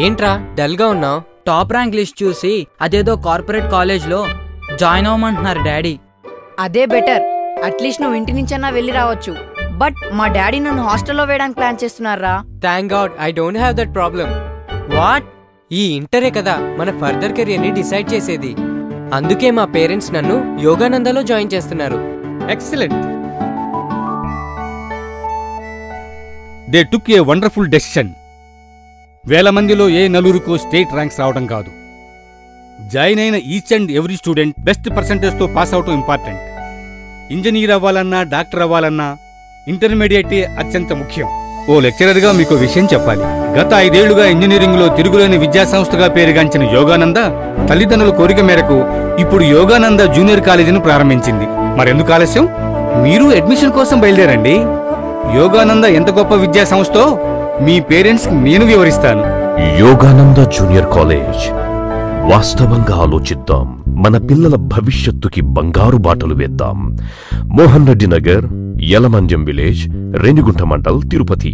ఏంట్రా డల్గా ఉన్నావు? టాప్ ర్యాంక్ లిస్ట్ చూసి అదేదో కార్పొరేట్ కాలేజ్లో జాయిన్ అవ్వమంటున్నారు డాడీ. అదే బెటర్. అట్లీస్ట్ నువ్వు ఇంటి నుంచన్నా వెళ్ళి రావచ్చు. బట్ మా డాడీ నన్ను హాస్టల్లో వేయడానికి ప్లాన్ చేస్తున్నారా. Thank God I don't have that problem. What? ఈ ఇంటరే కదా మన ఫర్దర్ కెరియర్ని డిసైడ్ చేసేది. అందుకే మా పేరెంట్స్ నన్ను యోగానందలో జాయిన్ చేస్తున్నారు. Excellent. They took a wonderful decision. వేల మందిలో ఏ నలుగురికో స్టేట్ ర్యాంక్స్ రావడం కాదు, జాయిన్ అయిన each and every student best పర్సంటేజ్తో పాస్ అవటం ఇంపార్టెంట్. ఇంజనీర్ అవ్వాలన్నా డాక్టర్ అవ్వాలన్నా ఇంటర్మీడియటే అత్యంత ముఖ్యం. ఓ లెక్చరర్గా మీకు విషయం చెప్పాలి. గత 5 ఏళ్లుగా ఇంజనీరింగ్లో తిరుగులేని విద్యాసంస్థగా పేరుగాంచిన యోగానంద తల్లిదండ్రుల కోరిక మేరకు ఇప్పుడు యోగానంద జూనియర్ కాలేజీని ప్రారంభించింది. మరెందుకు ఆలస్యం? మీరు అడ్మిషన్ కోసం బయలుదేరండి. యోగానంద ఎంత గొప్ప విద్యా సంస్థో మీ పేరెంట్స్ నేను వివరిస్తాను. Yogananda junior college. వాస్తవంగా ఆలోచిద్దాం, మన పిల్లల భవిష్యత్తుకి బంగారు బాటలు వేద్దాం. మోహన్ రెడ్డి నగర్, యలమంజం విలేజ్, రేణిగుంట మండల్, తిరుపతి.